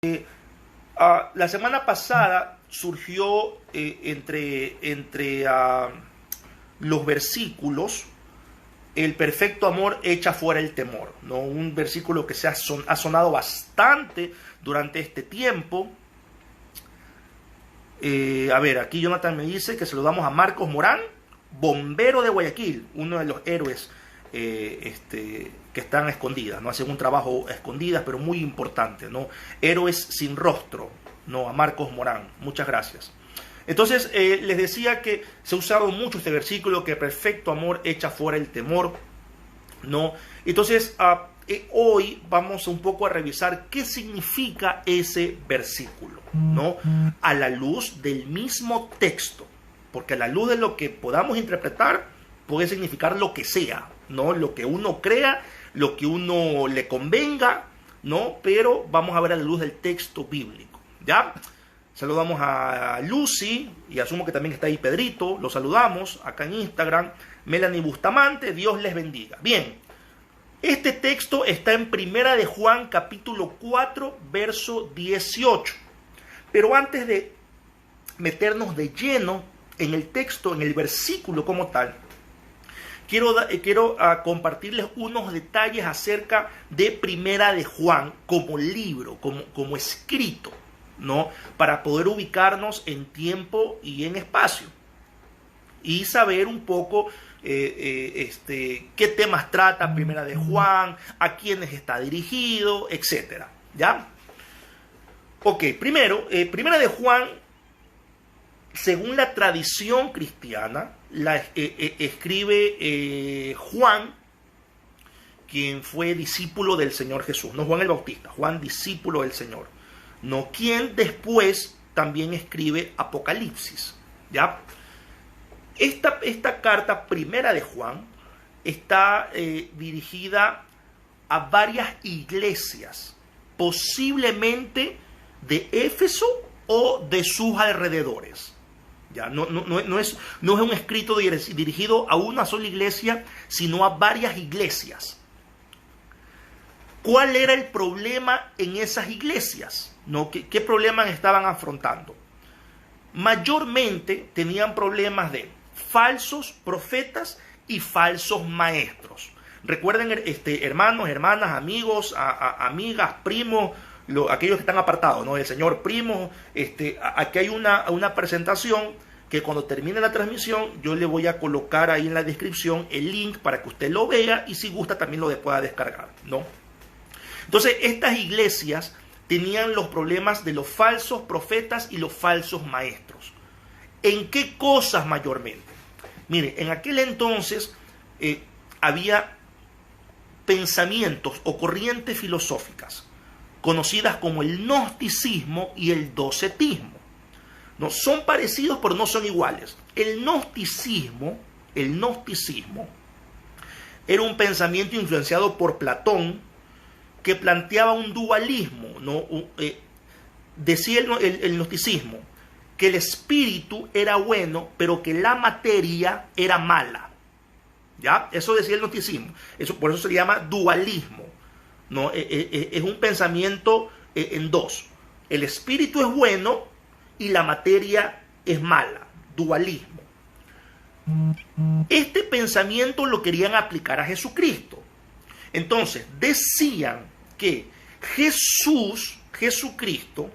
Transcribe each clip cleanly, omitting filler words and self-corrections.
La semana pasada surgió entre los versículos el perfecto amor echa fuera el temor, ¿no? Un versículo que ha sonado bastante durante este tiempo. Aquí Jonathan me dice que saludamos a Marcos Morán, bombero de Guayaquil, uno de los héroes que están escondidas, ¿no? Hacen un trabajo a escondidas, pero muy importante, ¿no? Héroes sin rostro, ¿no? A Marcos Morán, muchas gracias. Entonces, les decía que se ha usado mucho este versículo, que perfecto amor echa fuera el temor, ¿no? Entonces, hoy vamos un poco a revisar qué significa ese versículo, ¿no? A la luz del mismo texto, porque a la luz de lo que podamos interpretar, puede significar lo que sea, ¿no? Lo que uno crea, lo que uno le convenga, ¿no? Pero vamos a ver a la luz del texto bíblico, ¿ya? Saludamos a Lucy, y asumo que también está ahí Pedrito, lo saludamos acá en Instagram. Melanie Bustamante, Dios les bendiga. Bien, este texto está en Primera de Juan, capítulo 4, verso 18. Pero antes de meternos de lleno en el texto, en el versículo como tal, quiero compartirles unos detalles acerca de Primera de Juan como libro, como escrito, ¿no? Para poder ubicarnos en tiempo y en espacio y saber un poco qué temas trata Primera de Juan, a quiénes está dirigido, etcétera, ¿ya? Ok, primero, Primera de Juan, según la tradición cristiana, la escribe Juan, quien fue discípulo del Señor Jesús, no Juan el Bautista, Juan discípulo del Señor, no quien después también escribe Apocalipsis, ¿ya? Esta carta Primera de Juan está dirigida a varias iglesias, posiblemente de Éfeso o de sus alrededores. Ya, no es un escrito dirigido a una sola iglesia, sino a varias iglesias. ¿Cuál era el problema en esas iglesias? ¿No? ¿Qué problemas estaban afrontando? Mayormente tenían problemas de falsos profetas y falsos maestros. Recuerden, hermanos, hermanas, amigos, amigas, primos, aquellos que están apartados, ¿no? El Señor, primos, aquí hay una presentación que cuando termine la transmisión yo le voy a colocar ahí en la descripción el link para que usted lo vea y si gusta también lo pueda descargar, ¿no? Entonces, estas iglesias tenían los problemas de los falsos profetas y los falsos maestros. ¿En qué cosas mayormente? Mire, en aquel entonces había pensamientos o corrientes filosóficas conocidas como el gnosticismo y el docetismo. No son parecidos, pero no son iguales. El gnosticismo era un pensamiento influenciado por Platón que planteaba un dualismo, ¿no? Decía el gnosticismo que el espíritu era bueno, pero que la materia era mala. ¿Ya? Eso decía el gnosticismo. Por eso se le llama dualismo, ¿no? Es un pensamiento en dos. El espíritu es bueno y la materia es mala. Dualismo. Este pensamiento lo querían aplicar a Jesucristo. Entonces, decían que Jesucristo,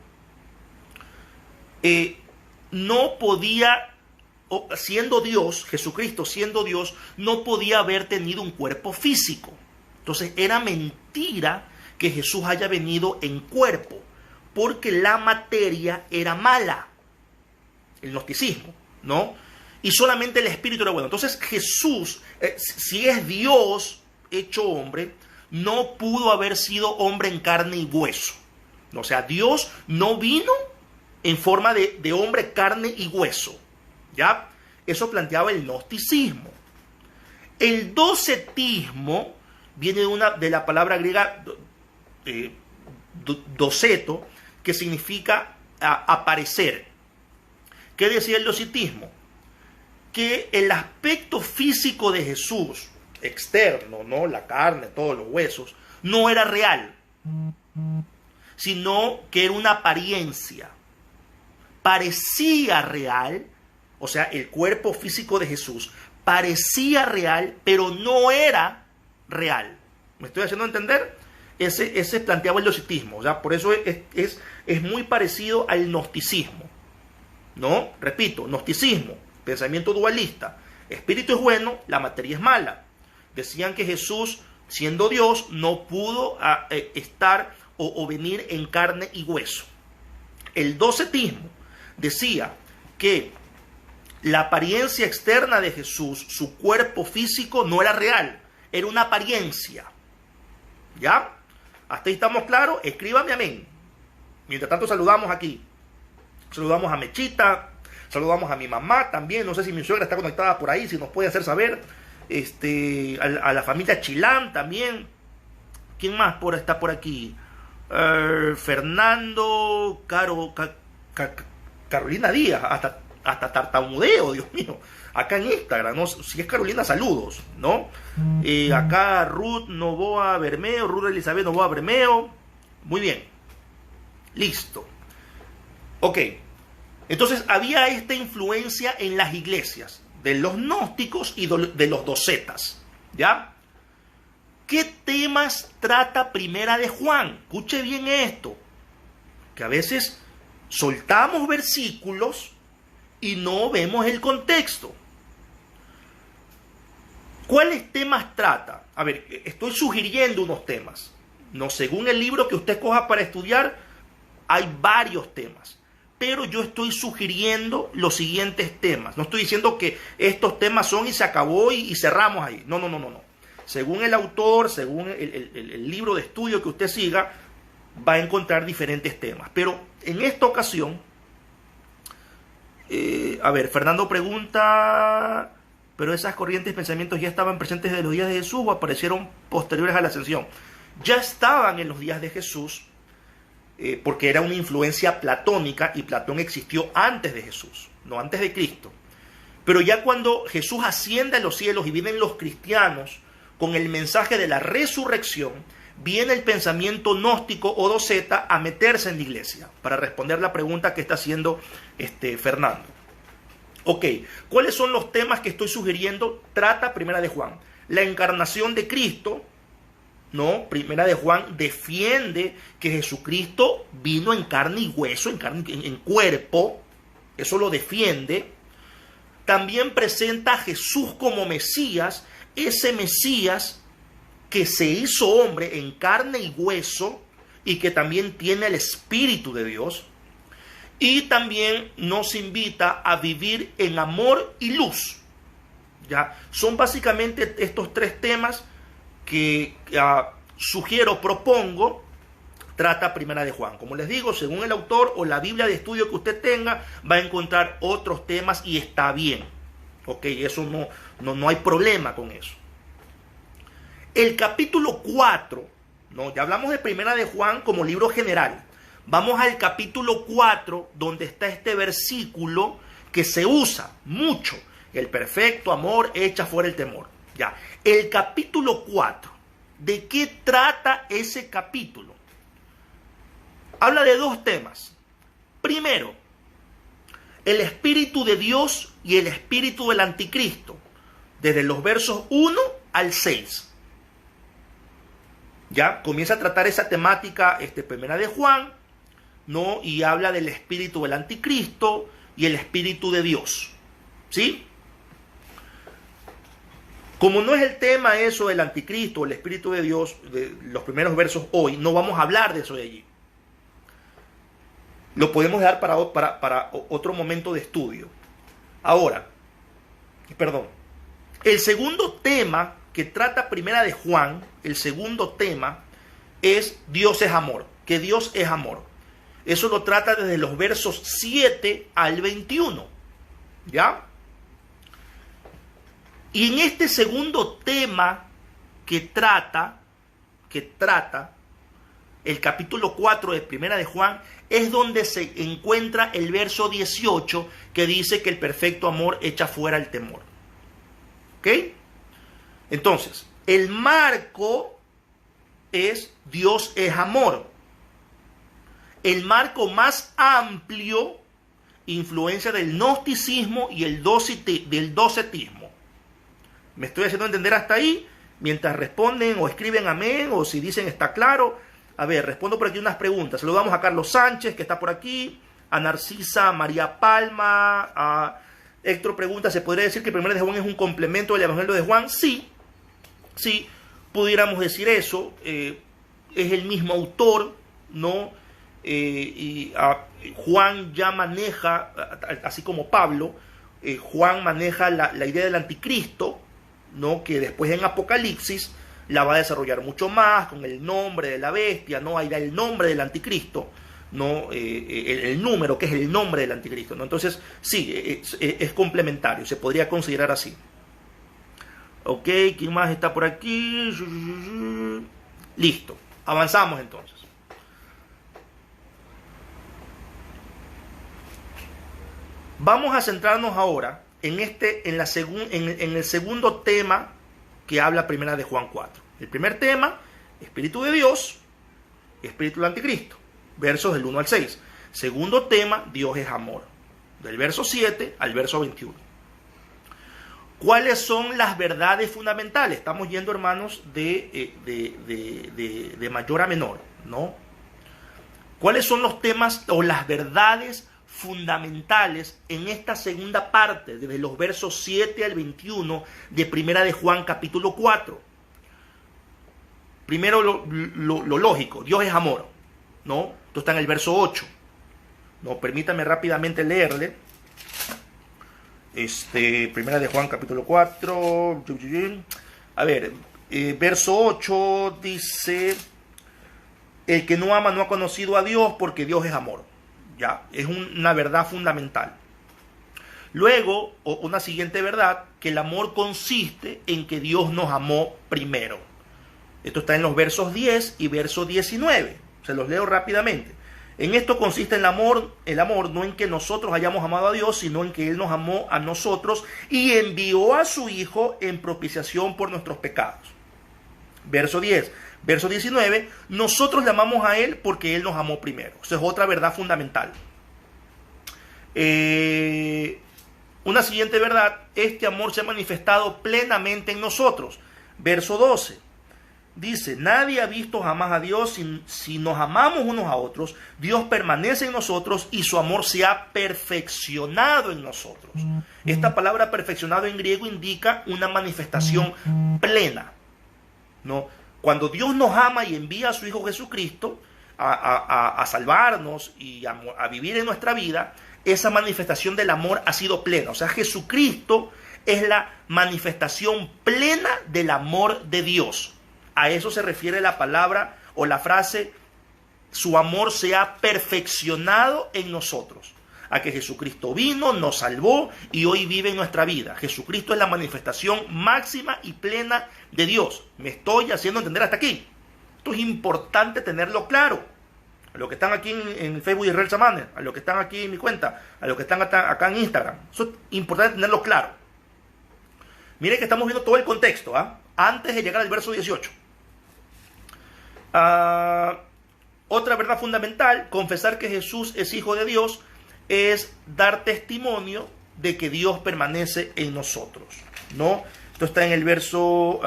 no podía, siendo Dios, Jesucristo siendo Dios, no podía haber tenido un cuerpo físico. Entonces, era mentira que Jesús haya venido en cuerpo, porque la materia era mala, el gnosticismo, ¿no? Y solamente el espíritu era bueno. Entonces, Jesús, si es Dios hecho hombre, no pudo haber sido hombre en carne y hueso. O sea, Dios no vino en forma de hombre, carne y hueso. ¿Ya? Eso planteaba el gnosticismo. El docetismo viene de la palabra griega doceto, que significa aparecer. ¿Qué decía el docetismo? Que el aspecto físico de Jesús, externo, ¿no? La carne, todos los huesos, no era real, sino que era una apariencia. Parecía real, o sea, el cuerpo físico de Jesús parecía real, pero no era real. ¿Me estoy haciendo entender? Ese planteaba el gnosticismo, o sea, por eso es muy parecido al gnosticismo, ¿no? Repito, gnosticismo, pensamiento dualista. Espíritu es bueno, la materia es mala. Decían que Jesús, siendo Dios, no pudo estar o venir en carne y hueso. El docetismo decía que la apariencia externa de Jesús, su cuerpo físico, no era real, era una apariencia. ¿Ya? ¿Hasta ahí estamos claros? Escríbame amén. Mientras tanto saludamos aquí. Saludamos a Mechita, saludamos a mi mamá también, no sé si mi suegra está conectada por ahí, si nos puede hacer saber. A la familia Chilán también. ¿Quién más está por aquí? Fernando, Carolina Díaz, hasta tartamudeo, Dios mío. Acá en Instagram, ¿no? Si es Carolina, saludos, ¿no? Acá Ruth Novoa Bermeo, Ruth Elizabeth Novoa Bermeo. Muy bien. Listo. Ok. Entonces había esta influencia en las iglesias de los gnósticos y de los docetas. ¿Ya? ¿Qué temas trata Primera de Juan? Escuche bien esto. Que a veces soltamos versículos y no vemos el contexto. ¿Cuáles temas trata? A ver, estoy sugiriendo unos temas. No, según el libro que usted coja para estudiar, hay varios temas. Pero yo estoy sugiriendo los siguientes temas. No estoy diciendo que estos temas son y se acabó y cerramos ahí. No. Según el autor, según el libro de estudio que usted siga, va a encontrar diferentes temas. Pero en esta ocasión, a ver, Fernando pregunta, ¿pero esas corrientes de pensamientos ya estaban presentes desde los días de Jesús o aparecieron posteriores a la ascensión? Ya estaban en los días de Jesús, porque era una influencia platónica y Platón existió antes de Jesús, no antes de Cristo. Pero ya cuando Jesús asciende a los cielos y vienen los cristianos con el mensaje de la resurrección, viene el pensamiento gnóstico o doceta a meterse en la iglesia, para responder la pregunta que está haciendo Fernando. Ok, ¿cuáles son los temas que estoy sugiriendo? Trata Primera de Juan. La encarnación de Cristo, ¿no? Primera de Juan defiende que Jesucristo vino en carne y hueso, en cuerpo. Eso lo defiende. También presenta a Jesús como Mesías, ese Mesías que se hizo hombre en carne y hueso y que también tiene el Espíritu de Dios. Y también nos invita a vivir en amor y luz. ¿Ya? Son básicamente estos tres temas que propongo, trata Primera de Juan. Como les digo, según el autor o la Biblia de estudio que usted tenga, va a encontrar otros temas y está bien. Ok, eso no hay problema con eso. El capítulo 4, ¿no? Ya hablamos de Primera de Juan como libro general. Vamos al capítulo 4, donde está este versículo que se usa mucho. El perfecto amor echa fuera el temor. Ya. El capítulo 4. ¿De qué trata ese capítulo? Habla de dos temas. Primero, el espíritu de Dios y el espíritu del anticristo. Desde los versos 1 al 6. Ya comienza a tratar esa temática Primera de Juan, ¿no? Y habla del espíritu del anticristo y el espíritu de Dios. ¿Sí? Como no es el tema eso del anticristo, el espíritu de Dios, de los primeros versos hoy, no vamos a hablar de eso de allí. Lo podemos dejar para otro momento de estudio. Ahora, el segundo tema que trata Primera de Juan, el segundo tema es Dios es amor, que Dios es amor. Eso lo trata desde los versos 7 al 21. ¿Ya? Y en este segundo tema que trata el capítulo 4 de Primera de Juan, es donde se encuentra el verso 18 que dice que el perfecto amor echa fuera el temor. ¿Ok? Entonces, el marco es Dios es amor. el marco más amplio, influencia del gnosticismo y del docetismo. ¿Me estoy haciendo entender hasta ahí? Mientras responden o escriben amén, o si dicen está claro. A ver, respondo por aquí unas preguntas. Saludamos a Carlos Sánchez, que está por aquí, a Narcisa María Palma, a Héctor pregunta, ¿se podría decir que el 1 de Juan es un complemento del Evangelio de Juan? Sí, pudiéramos decir eso. Es el mismo autor, ¿no? Juan ya maneja, así como Pablo, Juan maneja la idea del anticristo, ¿no? Que después en Apocalipsis la va a desarrollar mucho más con el nombre de la bestia, ¿no? Ahí da el nombre del anticristo, ¿no? El número que es el nombre del anticristo, ¿no? Entonces sí, es complementario, se podría considerar así. Ok, ¿quién más está por aquí? Listo, avanzamos entonces. Vamos a centrarnos ahora en el segundo tema que habla primera de Juan 4. El primer tema, Espíritu de Dios, Espíritu del Anticristo, versos del 1 al 6. Segundo tema, Dios es amor, del verso 7 al verso 21. ¿Cuáles son las verdades fundamentales? Estamos yendo, hermanos, de mayor a menor, ¿no? ¿Cuáles son los temas o las verdades fundamentales en esta segunda parte, desde los versos 7 al 21 de primera de Juan capítulo 4? Primero lo lógico, Dios es amor, ¿no? Esto está en el verso 8, ¿no? Permítame rápidamente leerle. Primera de Juan capítulo 4, a ver, verso 8 dice: el que no ama no ha conocido a Dios, porque Dios es amor. Ya, es una verdad fundamental. Luego, una siguiente verdad, que el amor consiste en que Dios nos amó primero. Esto está en los versos 10 y verso 19. Se los leo rápidamente. En esto consiste el amor no en que nosotros hayamos amado a Dios, sino en que Él nos amó a nosotros y envió a su Hijo en propiciación por nuestros pecados. Verso 10. Verso 19, nosotros le amamos a Él porque Él nos amó primero. Esa es otra verdad fundamental. Una siguiente verdad, este amor se ha manifestado plenamente en nosotros. Verso 12, dice: nadie ha visto jamás a Dios. Si nos amamos unos a otros, Dios permanece en nosotros y su amor se ha perfeccionado en nosotros. Esta palabra perfeccionado en griego indica una manifestación plena, ¿no? Cuando Dios nos ama y envía a su Hijo Jesucristo a salvarnos y a vivir en nuestra vida, esa manifestación del amor ha sido plena. O sea, Jesucristo es la manifestación plena del amor de Dios. A eso se refiere la palabra o la frase: su amor se ha perfeccionado en nosotros. A que Jesucristo vino, nos salvó y hoy vive en nuestra vida. Jesucristo es la manifestación máxima y plena de Dios. ¿Me estoy haciendo entender hasta aquí? Esto es importante tenerlo claro. A los que están aquí en Facebook y Real Samane, a los que están aquí en mi cuenta, a los que están acá en Instagram. Eso es importante tenerlo claro. Miren que estamos viendo todo el contexto, antes de llegar al verso 18. Otra verdad fundamental, confesar que Jesús es Hijo de Dios, es dar testimonio de que Dios permanece en nosotros, ¿no? Esto está en el verso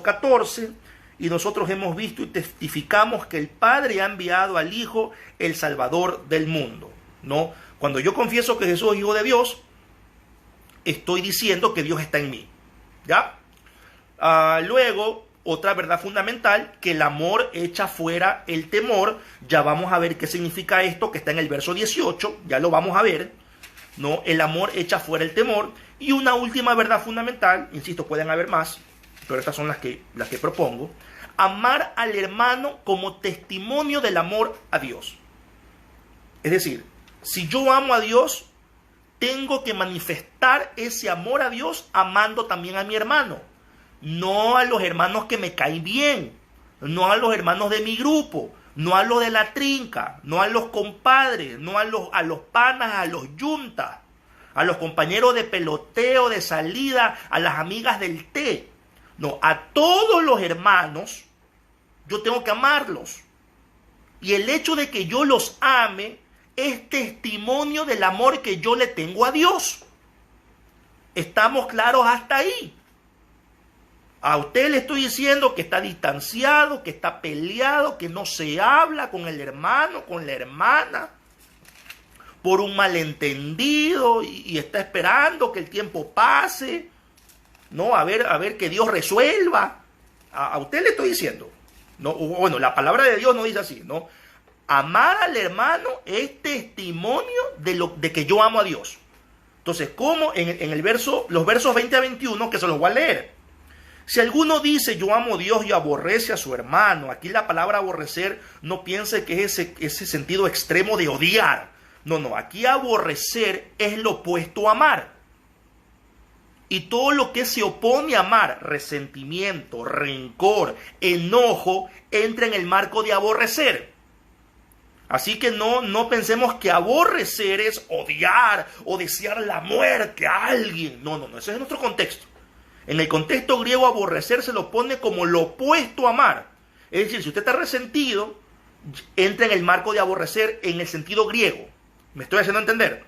14. Y nosotros hemos visto y testificamos que el Padre ha enviado al Hijo, el Salvador del mundo, ¿no? Cuando yo confieso que Jesús es Hijo de Dios, estoy diciendo que Dios está en mí, ¿ya? Luego, otra verdad fundamental, que el amor echa fuera el temor. Ya vamos a ver qué significa esto, que está en el verso 18, ya lo vamos a ver, ¿no? El amor echa fuera el temor. Y una última verdad fundamental, insisto, pueden haber más, pero estas son las que propongo: amar al hermano como testimonio del amor a Dios. Es decir, si yo amo a Dios, tengo que manifestar ese amor a Dios amando también a mi hermano. No a los hermanos que me caen bien, no a los hermanos de mi grupo, no a los de la trinca, no a los compadres, no a los panas, a los yuntas, a los compañeros de peloteo, de salida, a las amigas del té. No, a todos los hermanos yo tengo que amarlos. Y el hecho de que yo los ame es testimonio del amor que yo le tengo a Dios. ¿Estamos claros hasta ahí? A usted le estoy diciendo que está distanciado, que está peleado, que no se habla con el hermano, con la hermana, por un malentendido y está esperando que el tiempo pase, ¿no? A ver que Dios resuelva. A usted le estoy diciendo, ¿no? Bueno, la palabra de Dios no dice así, ¿no? Amar al hermano es testimonio de que yo amo a Dios. Entonces, ¿cómo? En los versos 20 a 21, que se los voy a leer. Si alguno dice yo amo a Dios y aborrece a su hermano, aquí la palabra aborrecer no piense que es ese sentido extremo de odiar. No, aquí aborrecer es lo opuesto a amar. Y todo lo que se opone a amar, resentimiento, rencor, enojo, entra en el marco de aborrecer. Así que no pensemos que aborrecer es odiar o desear la muerte a alguien. No, ese es nuestro contexto. En el contexto griego, aborrecer se lo pone como lo opuesto a amar. Es decir, si usted está resentido, entra en el marco de aborrecer en el sentido griego. ¿Me estoy haciendo entender?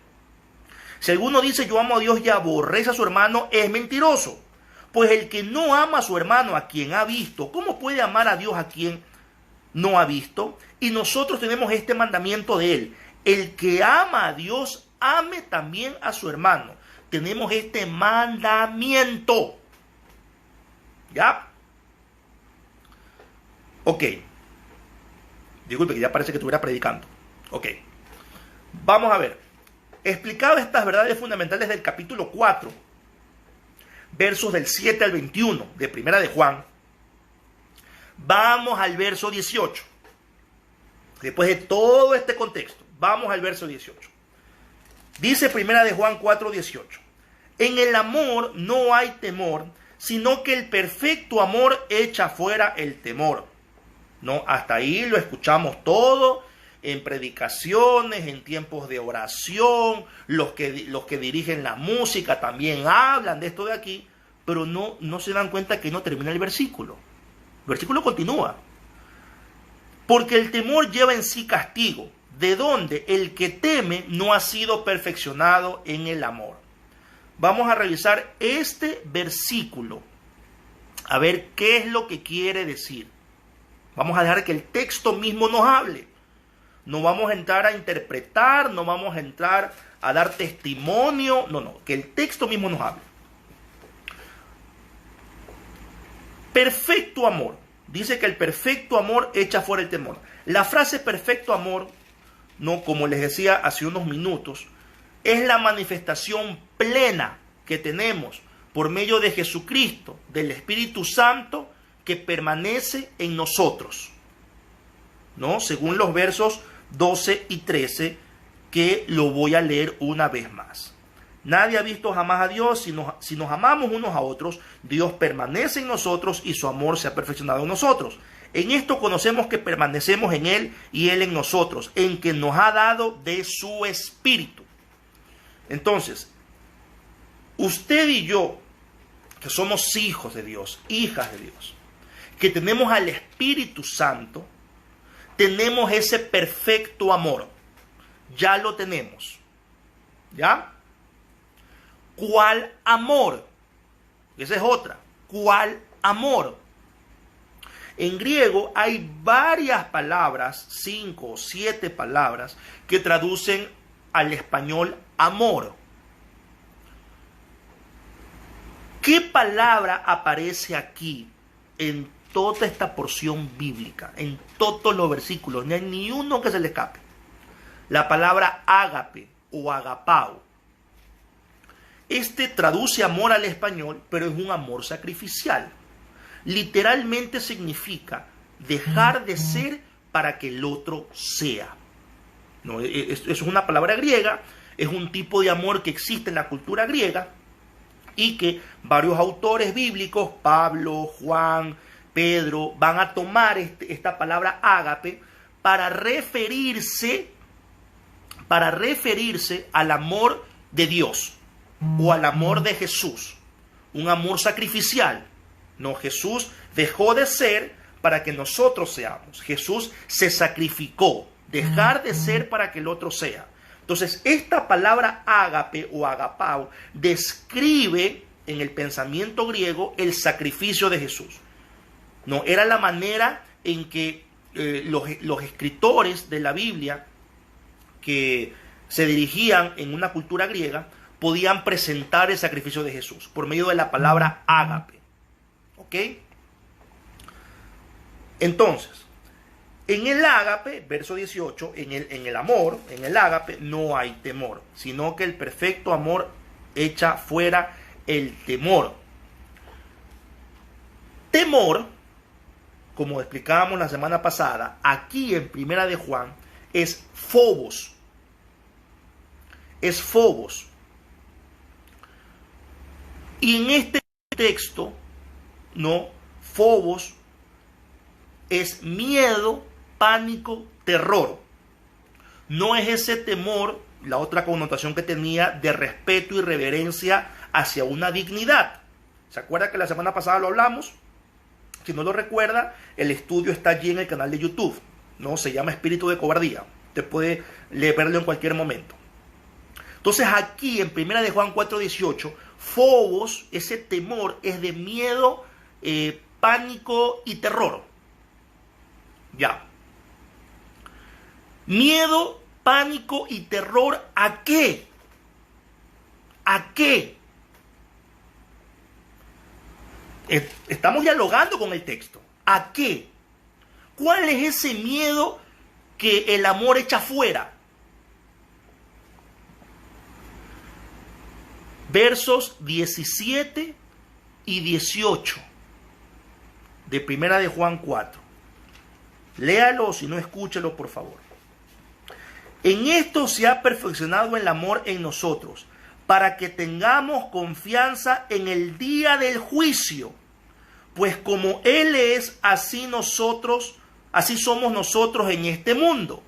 Si alguno dice yo amo a Dios y aborrece a su hermano, es mentiroso. Pues el que no ama a su hermano, a quien ha visto, ¿cómo puede amar a Dios a quien no ha visto? Y nosotros tenemos este mandamiento de él. El que ama a Dios, ame también a su hermano. Tenemos este mandamiento. ¿Ya? Ok. Disculpe que ya parece que estuviera predicando. Ok. Vamos a ver. Explicado estas verdades fundamentales del capítulo 4, versos del 7 al 21 de Primera de Juan, vamos al verso 18. Después de todo este contexto, vamos al verso 18. Dice Primera de Juan 4, 18. En el amor no hay temor, sino que el perfecto amor echa fuera el temor. ¿No? Hasta ahí lo escuchamos todo en predicaciones, en tiempos de oración, los que dirigen la música también hablan de esto de aquí, pero no se dan cuenta que no termina el versículo. El versículo continúa. Porque el temor lleva en sí castigo, de donde el que teme no ha sido perfeccionado en el amor. Vamos a revisar este versículo, a ver qué es lo que quiere decir. Vamos a dejar que el texto mismo nos hable. No vamos a entrar a interpretar, no vamos a entrar a dar testimonio, no, que el texto mismo nos hable. Perfecto amor. Dice que el perfecto amor echa fuera el temor. La frase perfecto amor, no, como les decía hace unos minutos, es la manifestación plena que tenemos por medio de Jesucristo, del Espíritu Santo, que permanece en nosotros, ¿no? Según los versos 12 y 13, que lo voy a leer una vez más. Nadie ha visto jamás a Dios. Si nos amamos unos a otros, Dios permanece en nosotros y su amor se ha perfeccionado en nosotros. En esto conocemos que permanecemos en Él y Él en nosotros, en que nos ha dado de su Espíritu. Entonces, usted y yo, que somos hijos de Dios, hijas de Dios, que tenemos al Espíritu Santo, tenemos ese perfecto amor. Ya lo tenemos. ¿Ya? ¿Cuál amor? Esa es otra. ¿Cuál amor? En griego hay varias palabras, 5 o 7 palabras, que traducen al español amor. ¿Qué palabra aparece aquí en toda esta porción bíblica, en todos los versículos? No hay ni uno que se le escape. La palabra ágape o agapao. Este traduce amor al español, pero es un amor sacrificial. Literalmente significa dejar de ser para que el otro sea. No, eso es una palabra griega, es un tipo de amor que existe en la cultura griega y que varios autores bíblicos, Pablo, Juan, Pedro, van a tomar esta palabra ágape para referirse al amor de Dios o al amor de Jesús, un amor sacrificial. No, Jesús dejó de ser para que nosotros seamos. Jesús se sacrificó, dejar de ser para que el otro sea. Entonces, esta palabra ágape o agapao describe en el pensamiento griego el sacrificio de Jesús. No, era la manera en que los escritores de la Biblia que se dirigían en una cultura griega podían presentar el sacrificio de Jesús por medio de la palabra ágape. ¿Ok? Entonces, en el ágape, verso 18, en el amor, en el ágape, no hay temor, sino que el perfecto amor echa fuera el temor. Temor, como explicábamos la semana pasada, aquí en Primera de Juan, es phobos. Es phobos. Y en este texto, no, phobos es miedo, pánico, terror. No es ese temor, la otra connotación que tenía de respeto y reverencia hacia una dignidad. ¿Se acuerda que la semana pasada lo hablamos? Si no lo recuerda, el estudio está allí en el canal de YouTube. ¿No? Se llama Espíritu de Cobardía. Usted puede verlo en cualquier momento. Entonces aquí en 1 de Juan 4:18, phobos, ese temor es de miedo, pánico y terror. Ya. Miedo, pánico y terror, ¿a qué? ¿A qué? Estamos dialogando con el texto. ¿A qué? ¿Cuál es ese miedo que el amor echa fuera? Versos 17 y 18 de 1 de Juan 4. Léalo, si no, escúchelo, por favor. En esto se ha perfeccionado el amor en nosotros, para que tengamos confianza en el día del juicio. Pues como Él es, así somos nosotros en este mundo.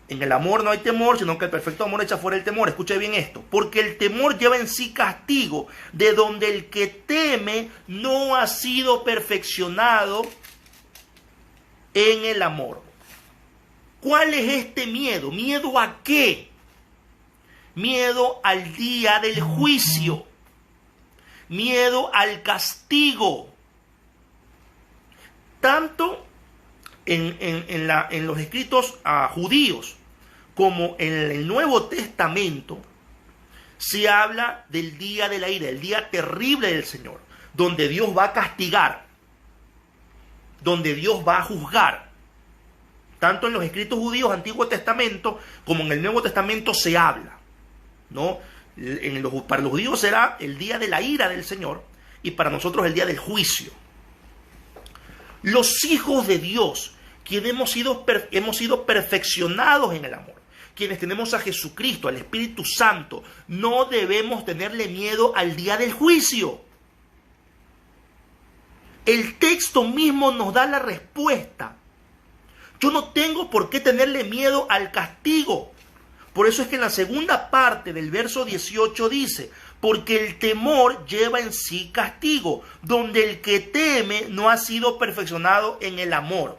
En el amor no hay temor, sino que el perfecto amor echa fuera el temor. Escuche bien esto. Porque el temor lleva en sí castigo, de donde el que teme no ha sido perfeccionado en el amor. ¿Cuál es este miedo? ¿Miedo a qué? Miedo al día del juicio. Miedo al castigo. Tanto en los escritos judíos como en el Nuevo Testamento se habla del día de la ira, el día terrible del Señor, donde Dios va a castigar, donde Dios va a juzgar. Tanto en los escritos judíos, Antiguo Testamento, como en el Nuevo Testamento se habla, ¿no? Para los judíos será el día de la ira del Señor y para nosotros el día del juicio. Los hijos de Dios, quienes hemos sido perfeccionados en el amor, quienes tenemos a Jesucristo, al Espíritu Santo, no debemos tenerle miedo al día del juicio. El texto mismo nos da la respuesta. Yo no tengo por qué tenerle miedo al castigo. Por eso es que en la segunda parte del verso 18 dice, porque el temor lleva en sí castigo, donde el que teme no ha sido perfeccionado en el amor.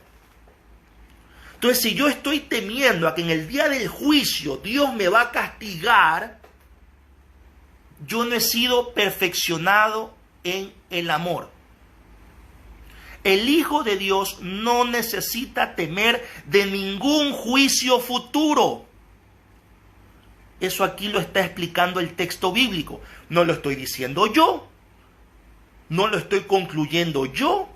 Entonces, si yo estoy temiendo a que en el día del juicio Dios me va a castigar, yo no he sido perfeccionado en el amor. El Hijo de Dios no necesita temer de ningún juicio futuro. Eso aquí lo está explicando el texto bíblico. No lo estoy diciendo yo. No lo estoy concluyendo yo.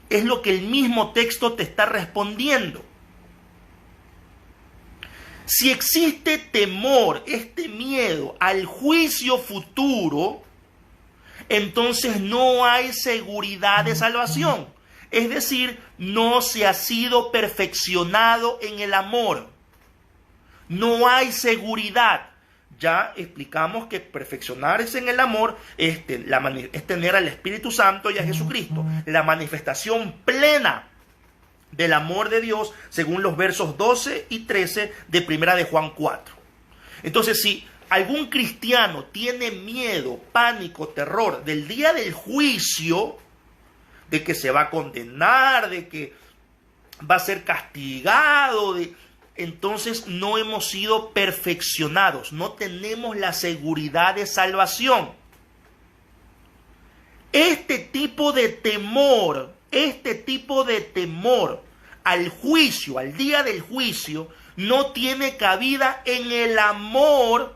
Es lo que el mismo texto te está respondiendo. Si existe temor, este miedo al juicio futuro, entonces no hay seguridad de salvación. Es decir, no se ha sido perfeccionado en el amor. No hay seguridad. Ya explicamos que perfeccionarse en el amor es tener al Espíritu Santo y a Jesucristo. La manifestación plena del amor de Dios según los versos 12 y 13 de 1 de Juan 4. Entonces, si algún cristiano tiene miedo, pánico, terror del día del juicio, de que se va a condenar, de que va a ser castigado, entonces no hemos sido perfeccionados, no tenemos la seguridad de salvación. Este tipo de temor al juicio, al día del juicio, no tiene cabida en el amor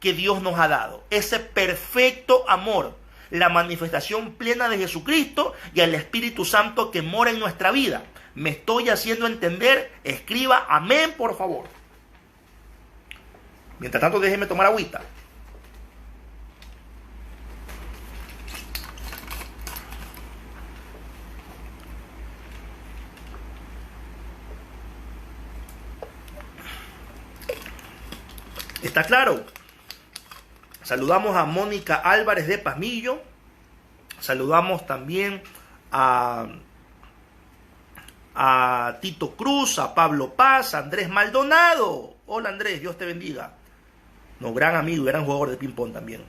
que Dios nos ha dado. Ese perfecto amor, la manifestación plena de Jesucristo y el Espíritu Santo que mora en nuestra vida. ¿Me estoy haciendo entender? Escriba amén, por favor. Mientras tanto, déjeme tomar agüita. ¿Está claro? Saludamos a Mónica Álvarez de Pazmillo. Saludamos también a Tito Cruz, a Pablo Paz, a Andrés Maldonado. Hola Andrés, Dios te bendiga. No, gran amigo y gran jugador de ping-pong también.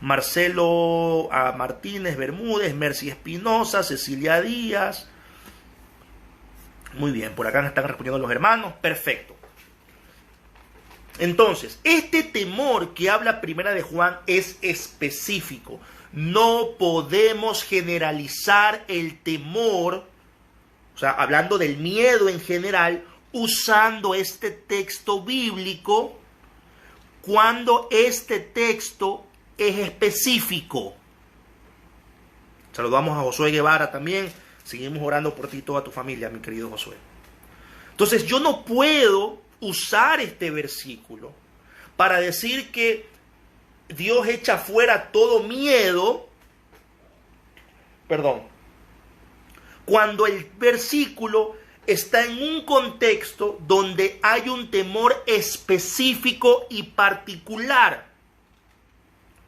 Marcelo a Martínez Bermúdez, Mercy Espinosa, Cecilia Díaz. Muy bien, por acá están respondiendo los hermanos. Perfecto. Entonces, este temor que habla Primera de Juan es específico. No podemos generalizar el temor, o sea, hablando del miedo en general, usando este texto bíblico cuando este texto es específico. Saludamos a Josué Guevara también. Seguimos orando por ti y toda tu familia, mi querido Josué. Entonces, yo no puedo usar este versículo para decir que Dios echa fuera todo miedo, cuando el versículo está en un contexto donde hay un temor específico y particular.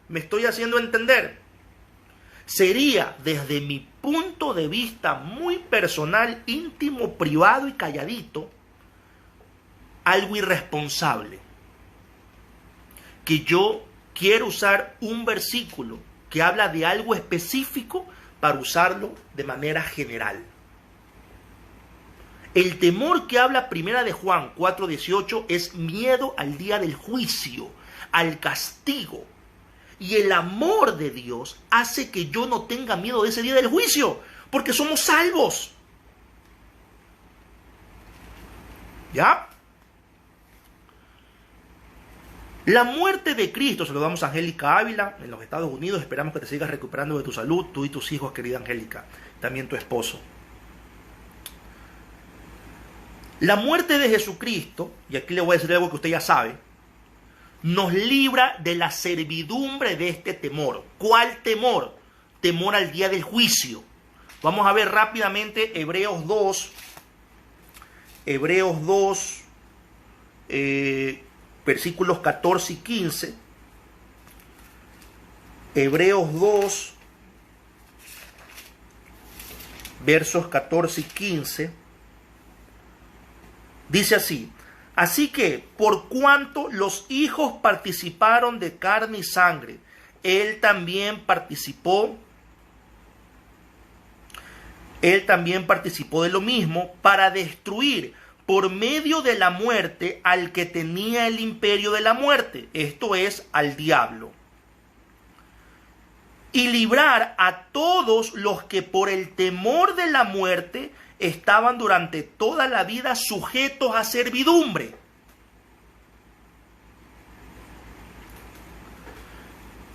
¿Me estoy haciendo entender? Sería, desde mi punto de vista muy personal, íntimo, privado y calladito, algo irresponsable que yo quiero usar un versículo que habla de algo específico para usarlo de manera general. El temor que habla Primera de Juan 4:18 es miedo al día del juicio, al castigo. Y el amor de Dios hace que yo no tenga miedo de ese día del juicio, porque somos salvos. ¿Ya? La muerte de Cristo, saludamos a Angélica Ávila en los Estados Unidos, esperamos que te sigas recuperando de tu salud, tú y tus hijos, querida Angélica, también tu esposo. La muerte de Jesucristo, y aquí le voy a decir algo que usted ya sabe, nos libra de la servidumbre de este temor. ¿Cuál temor? Temor al día del juicio. Vamos a ver rápidamente Hebreos 2, versículos 14 y 15. Hebreos 2, versos 14 y 15. Dice así: así que, por cuanto los hijos participaron de carne y sangre, él también participó de lo mismo, para destruir por medio de la muerte al que tenía el imperio de la muerte, esto es, al diablo, y librar a todos los que por el temor de la muerte estaban durante toda la vida sujetos a servidumbre.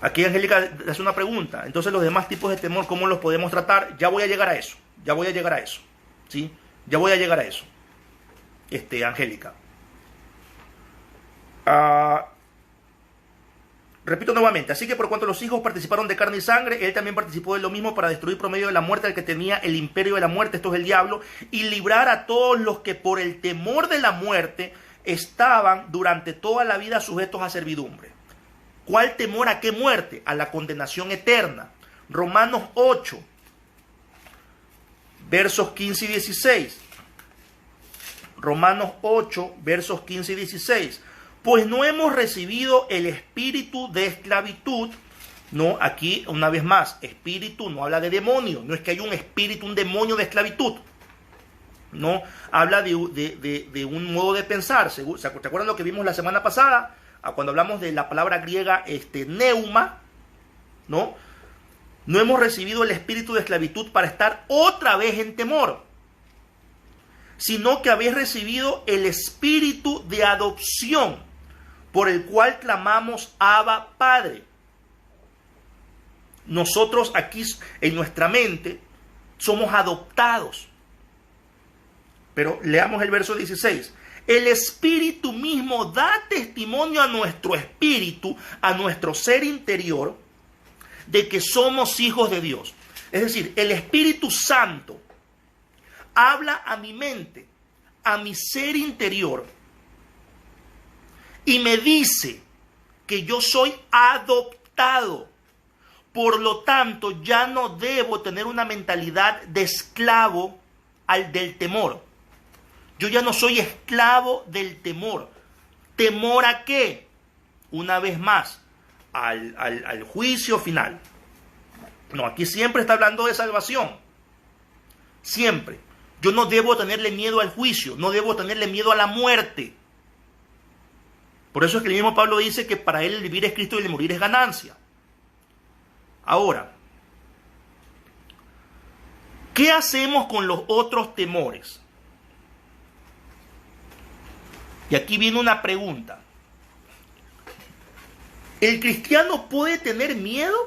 Aquí Angélica hace una pregunta. Entonces, los demás tipos de temor, ¿cómo los podemos tratar? Ya voy a llegar a eso. ¿Sí? Ya voy a llegar a eso. Angélica. Repito nuevamente. Así que por cuanto los hijos participaron de carne y sangre, él también participó de lo mismo, para destruir por medio de la muerte al que tenía el imperio de la muerte, esto es el diablo, y librar a todos los que por el temor de la muerte estaban durante toda la vida sujetos a servidumbre. ¿Cuál temor a qué muerte? A la condenación eterna. Romanos 8, versos 15 y 16. Romanos 8, versos 15 y 16. Pues no hemos recibido el espíritu de esclavitud No, aquí una vez más, espíritu no habla de demonio, no es que hay un espíritu, un demonio de esclavitud. No, habla de un modo de pensar. ¿Te acuerdan lo que vimos la semana pasada? Cuando hablamos de la palabra griega neuma, ¿no? No hemos recibido el espíritu de esclavitud para estar otra vez en temor, sino que habéis recibido el espíritu de adopción, por el cual clamamos Abba, Padre. Nosotros aquí en nuestra mente somos adoptados. Pero leamos el verso 16. El Espíritu mismo da testimonio a nuestro espíritu, a nuestro ser interior, de que somos hijos de Dios. Es decir, el Espíritu Santo habla a mi mente, a mi ser interior, y me dice que yo soy adoptado. Por lo tanto, ya no debo tener una mentalidad de esclavo del temor. Yo ya no soy esclavo del temor. ¿Temor a qué? Una vez más, al juicio final. No, aquí siempre está hablando de salvación. Siempre. Yo no debo tenerle miedo al juicio, no debo tenerle miedo a la muerte. Por eso es que el mismo Pablo dice que para él el vivir es Cristo y el morir es ganancia. Ahora, ¿qué hacemos con los otros temores? Y aquí viene una pregunta. ¿El cristiano puede tener miedo?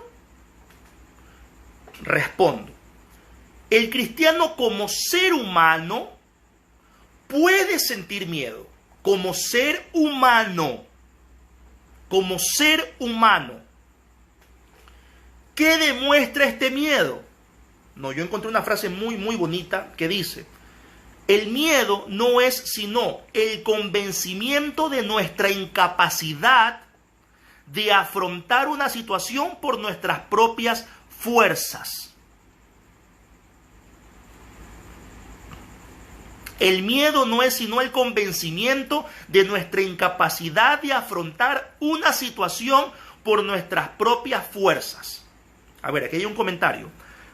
Respondo. El cristiano como ser humano puede sentir miedo. Como ser humano. Como ser humano. ¿Qué demuestra este miedo? No, yo encontré una frase muy bonita que dice: el miedo no es sino el convencimiento de nuestra incapacidad de afrontar una situación por nuestras propias fuerzas. El miedo no es sino el convencimiento de nuestra incapacidad de afrontar una situación por nuestras propias fuerzas. A ver, aquí hay un comentario.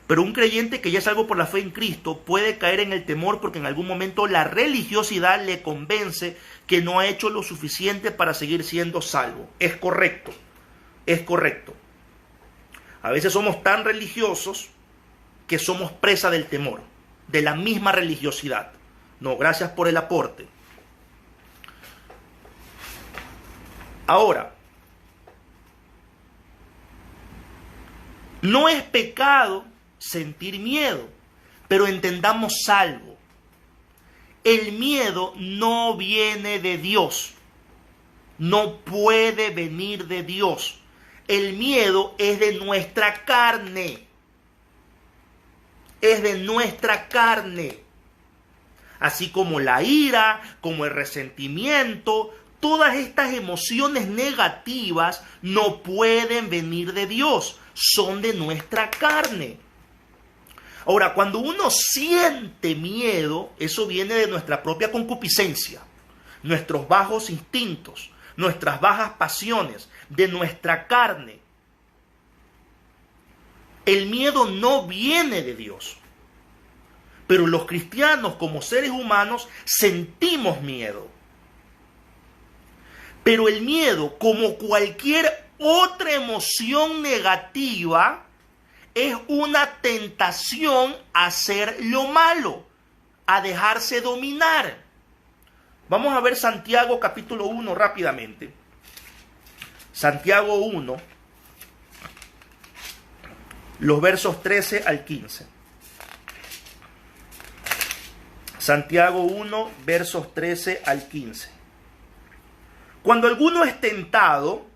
Pero un creyente que ya es salvo por la fe en Cristo puede caer en el temor porque en algún momento la religiosidad le convence que no ha hecho lo suficiente para seguir siendo salvo. Es correcto, es correcto. A veces somos tan religiosos que somos presa del temor, de la misma religiosidad. No, gracias por el aporte. Ahora, no es pecado sentir miedo, pero entendamos algo. El miedo no viene de Dios. No puede venir de Dios. El miedo es de nuestra carne. Es de nuestra carne. Así como la ira, como el resentimiento, todas estas emociones negativas no pueden venir de Dios. Son de nuestra carne. Ahora, cuando uno siente miedo, eso viene de nuestra propia concupiscencia, nuestros bajos instintos, nuestras bajas pasiones, de nuestra carne. El miedo no viene de Dios. Pero los cristianos, como seres humanos, sentimos miedo. Pero el miedo, como cualquier otra emoción negativa, es una tentación a hacer lo malo, a dejarse dominar. Vamos a ver Santiago capítulo 1 rápidamente. Santiago 1, los versos 13 al 15. Santiago 1, versos 13 al 15. Cuando alguno es tentado,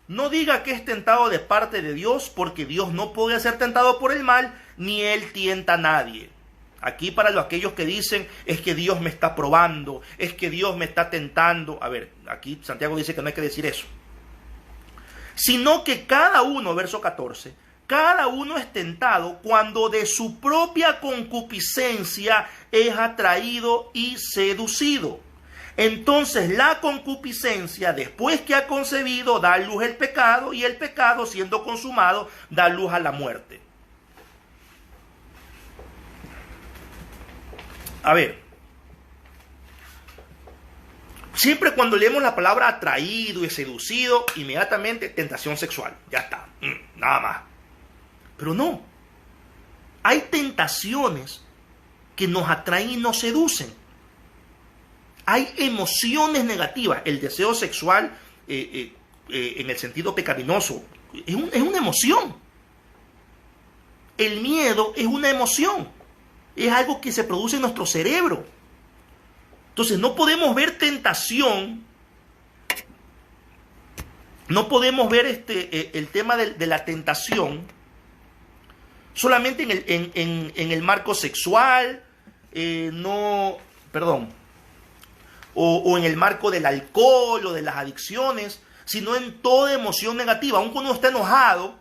no diga que es tentado de parte de Dios, porque Dios no puede ser tentado por el mal, ni Él tienta a nadie. Aquí para aquellos que dicen, es que Dios me está probando, es que Dios me está tentando. A ver, aquí Santiago dice que no hay que decir eso. Sino que cada uno, verso 14, cada uno es tentado cuando de su propia concupiscencia es atraído y seducido. Entonces la concupiscencia, después que ha concebido, da a luz el pecado, y el pecado, siendo consumado, da luz a la muerte. A ver, siempre cuando leemos la palabra atraído y seducido, inmediatamente tentación sexual. Ya está, nada más. Pero no, hay tentaciones que nos atraen y nos seducen. Hay emociones negativas. El deseo sexual, en el sentido pecaminoso, es una emoción. El miedo es una emoción. Es algo que se produce en nuestro cerebro. Entonces no podemos ver tentación. No podemos ver el tema de la tentación solamente en el marco sexual, o en el marco del alcohol o de las adicciones, sino en toda emoción negativa. Aun cuando uno está enojado,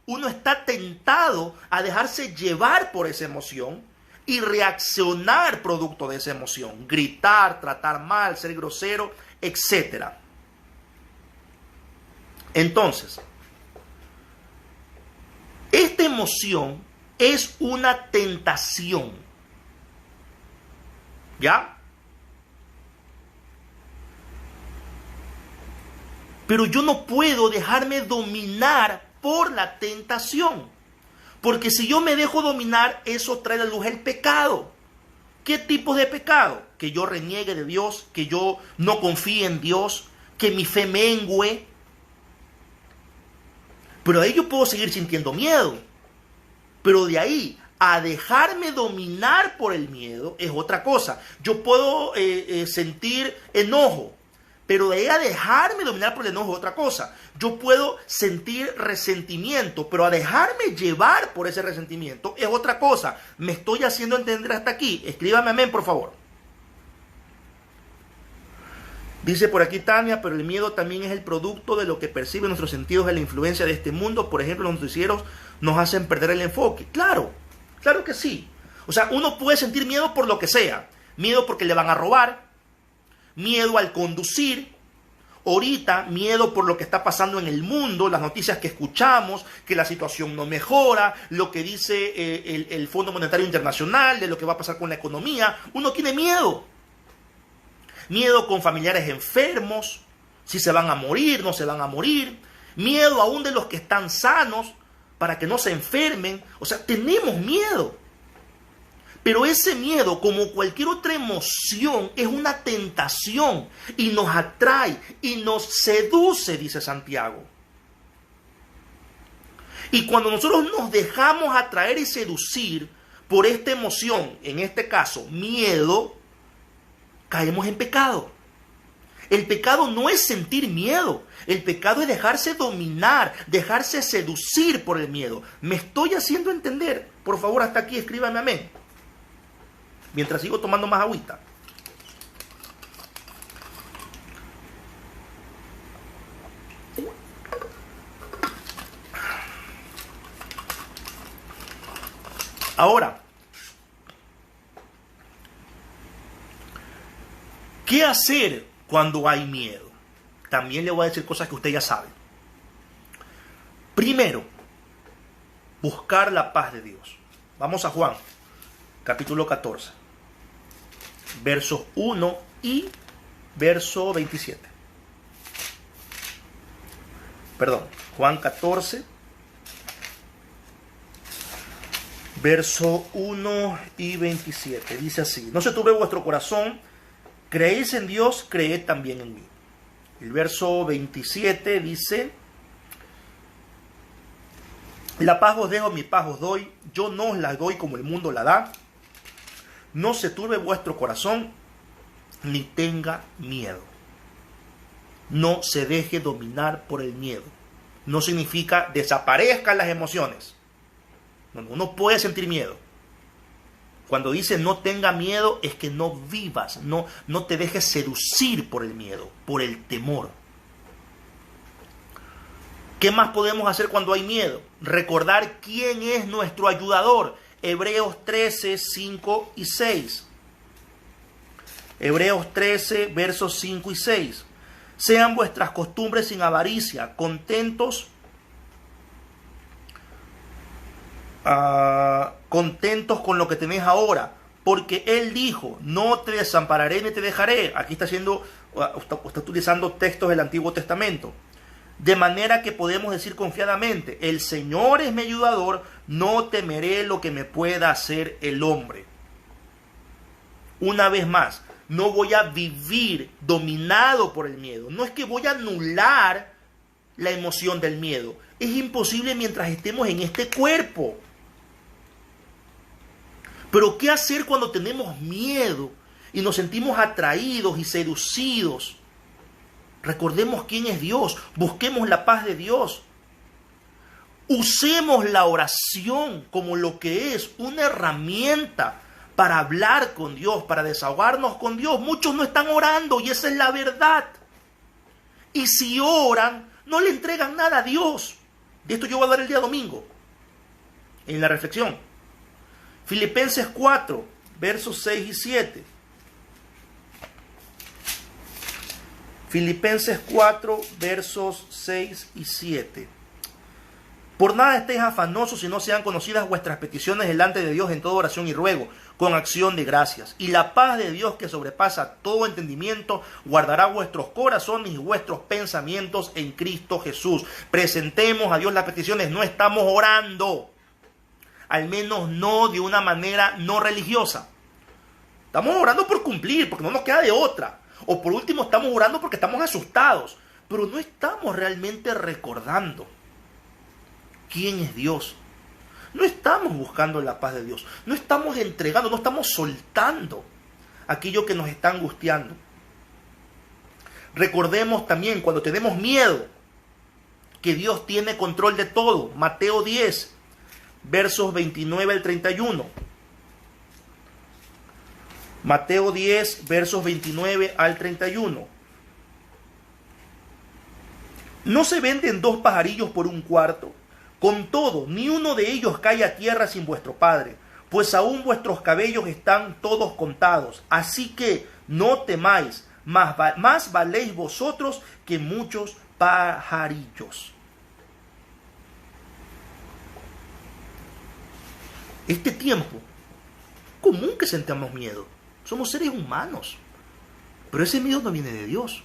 uno está tentado a dejarse llevar por esa emoción y reaccionar producto de esa emoción. Gritar, tratar mal, ser grosero, etc. Entonces, esta emoción es una tentación. ¿Ya? Pero yo no puedo dejarme dominar por la tentación. Porque si yo me dejo dominar, eso trae a la luz el pecado. ¿Qué tipos de pecado? Que yo reniegue de Dios, que yo no confíe en Dios, que mi fe mengüe. Pero ahí yo puedo seguir sintiendo miedo. Pero de ahí a dejarme dominar por el miedo es otra cosa. Yo puedo sentir enojo, pero de ahí a dejarme dominar por el enojo es otra cosa. Yo puedo sentir resentimiento, pero a dejarme llevar por ese resentimiento es otra cosa. ¿Me estoy haciendo entender hasta aquí? Escríbame amén, por favor. Dice por aquí Tania, pero el miedo también es el producto de lo que perciben nuestros sentidos de la influencia de este mundo. Por ejemplo, los noticieros nos hacen perder el enfoque. Claro, claro que sí. O sea, uno puede sentir miedo por lo que sea. Miedo porque le van a robar. Miedo al conducir. Ahorita, miedo por lo que está pasando en el mundo, las noticias que escuchamos, que la situación no mejora, lo que dice el Fondo Monetario Internacional, de lo que va a pasar con la economía. Uno tiene miedo. Miedo con familiares enfermos, si se van a morir, no se van a morir. Miedo aún de los que están sanos, para que no se enfermen. O sea, tenemos miedo. Pero ese miedo, como cualquier otra emoción, es una tentación y nos atrae y nos seduce, dice Santiago. Y cuando nosotros nos dejamos atraer y seducir por esta emoción, en este caso miedo, caemos en pecado. El pecado no es sentir miedo. El pecado es dejarse dominar, dejarse seducir por el miedo. ¿Me estoy haciendo entender? Por favor, hasta aquí escríbame amén. Mientras sigo tomando más agüita. Ahora, ¿qué hacer cuando hay miedo? También le voy a decir cosas que usted ya sabe. Primero, buscar la paz de Dios. Vamos a Juan, capítulo 14. Versos 1 y verso 27. Perdón, Juan 14, verso 1 y 27. Dice así: no se turbe vuestro corazón, creéis en Dios, creed también en mí. El verso 27 dice: la paz os dejo, mi paz os doy, yo no os la doy como el mundo la da. No se turbe vuestro corazón, ni tenga miedo. No se deje dominar por el miedo. No significa desaparezcan las emociones. No, uno puede sentir miedo. Cuando dice no tenga miedo, es que no vivas, no te dejes seducir por el miedo, por el temor. ¿Qué más podemos hacer cuando hay miedo? Recordar quién es nuestro ayudador. Hebreos 13, 5 y 6. Hebreos 13, versos 5 y 6. Sean vuestras costumbres sin avaricia, contentos con lo que tenéis ahora, porque Él dijo, no te desampararé ni te dejaré. Aquí está utilizando textos del Antiguo Testamento. De manera que podemos decir confiadamente, el Señor es mi ayudador, no temeré lo que me pueda hacer el hombre. Una vez más, no voy a vivir dominado por el miedo. No es que voy a anular la emoción del miedo. Es imposible mientras estemos en este cuerpo. Pero ¿qué hacer cuando tenemos miedo y nos sentimos atraídos y seducidos? Recordemos quién es Dios. Busquemos la paz de Dios. Usemos la oración como lo que es, una herramienta para hablar con Dios, para desahogarnos con Dios. Muchos no están orando y esa es la verdad. Y si oran, no le entregan nada a Dios. De esto yo voy a dar el día domingo, en la reflexión. Filipenses 4, versos 6 y 7. Filipenses 4, versos 6 y 7. Por nada estéis afanosos, si no sean conocidas vuestras peticiones delante de Dios en toda oración y ruego, con acción de gracias. Y la paz de Dios, que sobrepasa todo entendimiento, guardará vuestros corazones y vuestros pensamientos en Cristo Jesús. Presentemos a Dios las peticiones, no estamos orando. Al menos no de una manera no religiosa. Estamos orando por cumplir, porque no nos queda de otra. O por último estamos orando porque estamos asustados. Pero no estamos realmente recordando quién es Dios. No estamos buscando la paz de Dios. No estamos entregando, no estamos soltando aquello que nos está angustiando. Recordemos también cuando tenemos miedo que Dios tiene control de todo. Mateo 10, versos 29 al 31. Mateo 10, versos 29 al 31. ¿No se venden 2 pajarillos por 1 cuarto? Con todo, ni uno de ellos cae a tierra sin vuestro Padre, pues aún vuestros cabellos están todos contados. Así que no temáis, más valéis vosotros que muchos pajarillos. Este tiempo, común que sentamos miedo. Somos seres humanos. Pero ese miedo no viene de Dios.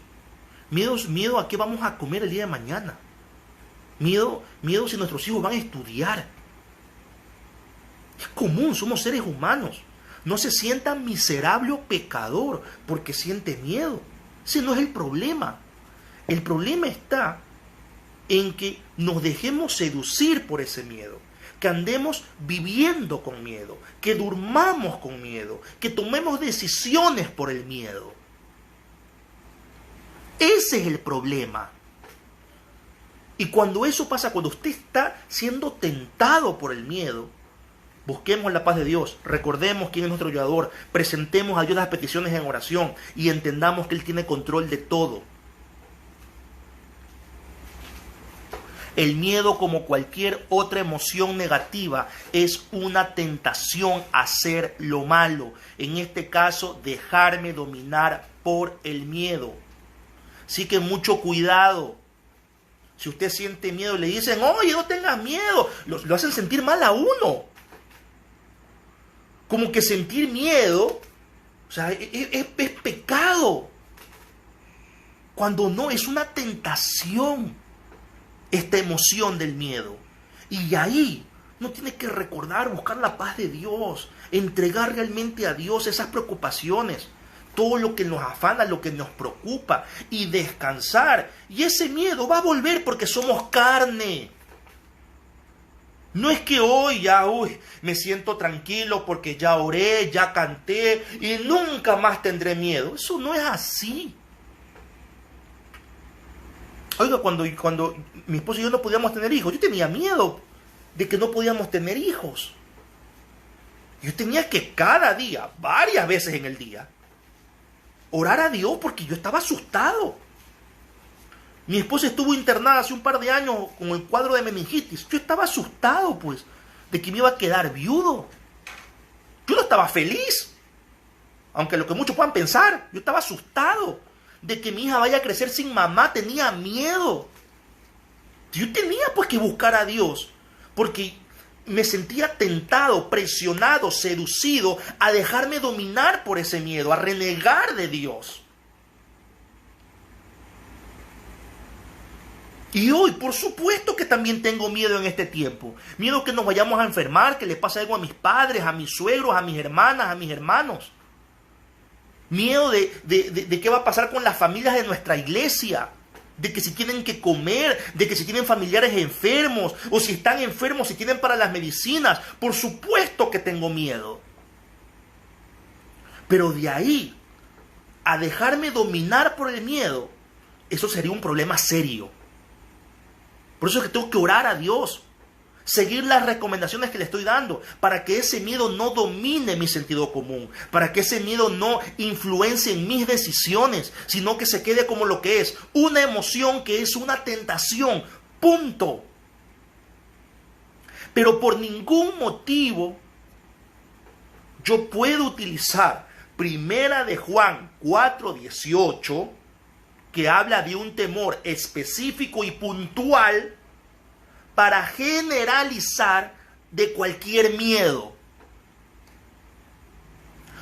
Miedo a qué vamos a comer el día de mañana. Miedo si nuestros hijos van a estudiar. Es común, somos seres humanos. No se sienta miserable o pecador porque siente miedo. Ese no es el problema. El problema está en que nos dejemos seducir por ese miedo. Que andemos viviendo con miedo. Que durmamos con miedo. Que tomemos decisiones por el miedo. Ese es el problema. Y cuando eso pasa, cuando usted está siendo tentado por el miedo, busquemos la paz de Dios, recordemos quién es nuestro ayudador, presentemos a Dios las peticiones en oración y entendamos que Él tiene control de todo. El miedo, como cualquier otra emoción negativa, es una tentación a hacer lo malo. En este caso, dejarme dominar por el miedo. Así que mucho cuidado. Si usted siente miedo, le dicen, oye, no tengas miedo. Lo hacen sentir mal a uno. Como que sentir miedo, o sea, es pecado. Cuando no, es una tentación esta emoción del miedo. Y ahí no tiene que recordar, buscar la paz de Dios, entregar realmente a Dios esas preocupaciones, todo lo que nos afana, lo que nos preocupa, y descansar. Y ese miedo va a volver porque somos carne. No es que hoy ya me siento tranquilo porque ya oré, ya canté y nunca más tendré miedo. Eso no es así. Oiga, cuando mi esposo y yo no podíamos tener hijos, yo tenía miedo de que no podíamos tener hijos. Yo tenía que cada día, varias veces en el día, orar a Dios porque yo estaba asustado. Mi esposa estuvo internada hace un par de años con el cuadro de meningitis. Yo estaba asustado, pues, de que me iba a quedar viudo. Yo no estaba feliz. Aunque lo que muchos puedan pensar, yo estaba asustado de que mi hija vaya a crecer sin mamá, tenía miedo. Yo tenía pues que buscar a Dios, porque me sentía tentado, presionado, seducido a dejarme dominar por ese miedo, a renegar de Dios. Y hoy, por supuesto que también tengo miedo en este tiempo. Miedo que nos vayamos a enfermar, que le pase algo a mis padres, a mis suegros, a mis hermanas, a mis hermanos. Miedo de qué va a pasar con las familias de nuestra iglesia. De que si tienen que comer, de que si tienen familiares enfermos, o si están enfermos, si tienen para las medicinas. Por supuesto que tengo miedo. Pero de ahí a dejarme dominar por el miedo, eso sería un problema serio. Por eso es que tengo que orar a Dios, seguir las recomendaciones que le estoy dando, para que ese miedo no domine mi sentido común, para que ese miedo no influencie en mis decisiones, sino que se quede como lo que es, una emoción que es una tentación, punto. Pero por ningún motivo yo puedo utilizar Primera de Juan 4:18, que habla de un temor específico y puntual, para generalizar de cualquier miedo.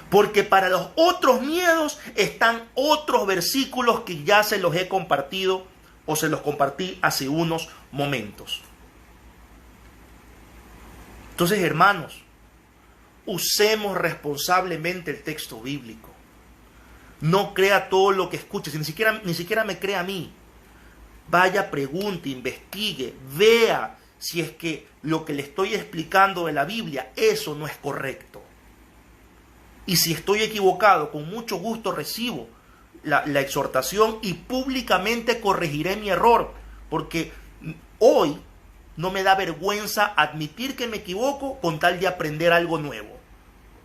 Porque para los otros miedos están otros versículos que ya se los he compartido o se los compartí hace unos momentos. Entonces, hermanos, usemos responsablemente el texto bíblico. No crea todo lo que escuche, ni siquiera me crea a mí. Vaya, pregunte, investigue, vea si es que lo que le estoy explicando de la Biblia, eso no es correcto. Y si estoy equivocado, con mucho gusto recibo la exhortación y públicamente corregiré mi error, porque hoy no me da vergüenza admitir que me equivoco con tal de aprender algo nuevo.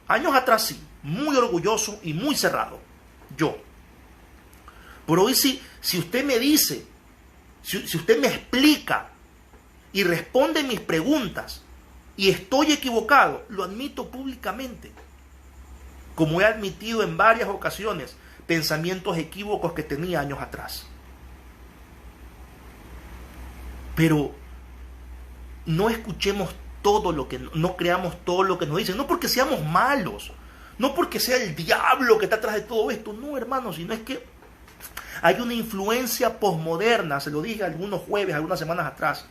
Años atrás sí, muy orgulloso y muy cerrado, yo. Pero hoy sí, si usted me dice, si usted me explica y responde mis preguntas y estoy equivocado, lo admito públicamente. Como he admitido en varias ocasiones pensamientos equívocos que tenía años atrás. Pero no escuchemos todo lo que, no creamos todo lo que nos dicen, no porque seamos malos, no porque sea el diablo que está atrás de todo esto, no, hermanos, sino es que hay una influencia posmoderna, se lo dije algunos jueves, algunas semanas atrás,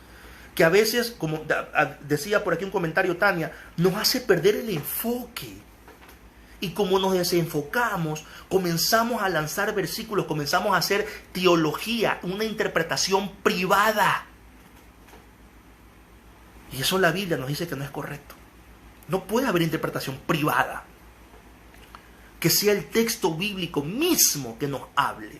que a veces, como decía por aquí un comentario Tania, nos hace perder el enfoque. Y como nos desenfocamos, comenzamos a lanzar versículos, comenzamos a hacer teología, una interpretación privada. Y eso la Biblia nos dice que no es correcto. No puede haber interpretación privada. Que sea el texto bíblico mismo que nos hable.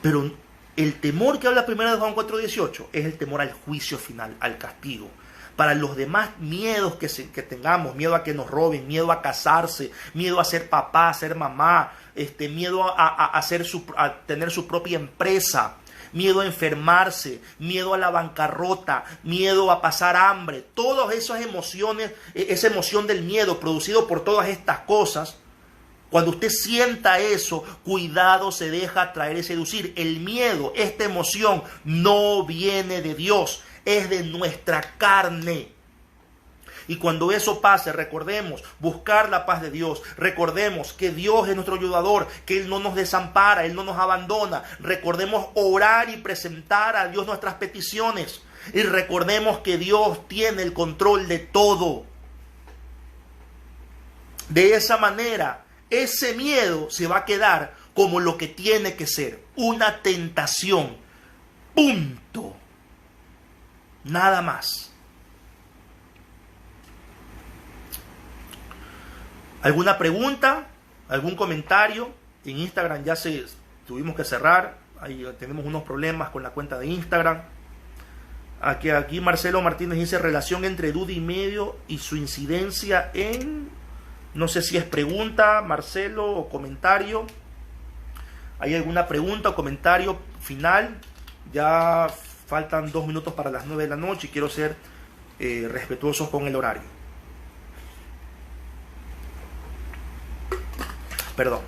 Pero el temor que habla 1 Juan 4:18 es el temor al juicio final, al castigo. Para los demás miedos que tengamos, miedo a que nos roben, miedo a casarse, miedo a ser papá, a ser mamá, miedo a tener su propia empresa, miedo a enfermarse, miedo a la bancarrota, miedo a pasar hambre, todas esas emociones, esa emoción del miedo producido por todas estas cosas, cuando usted sienta eso, cuidado, se deja atraer y seducir. El miedo, esta emoción, no viene de Dios, es de nuestra carne. Y cuando eso pase, recordemos buscar la paz de Dios. Recordemos que Dios es nuestro ayudador, que Él no nos desampara, Él no nos abandona. Recordemos orar y presentar a Dios nuestras peticiones. Y recordemos que Dios tiene el control de todo. De esa manera, ese miedo se va a quedar como lo que tiene que ser, una tentación. Punto. Nada más. ¿Alguna pregunta? ¿Algún comentario? En Instagram ya tuvimos que cerrar. Ahí tenemos unos problemas con la cuenta de Instagram. Aquí Marcelo Martínez dice relación entre duda y medio y su incidencia en... No sé si es pregunta, Marcelo, o comentario. ¿Hay alguna pregunta o comentario final? Ya faltan 2 minutos para las 9 de la noche y quiero ser respetuosos con el horario. Perdón.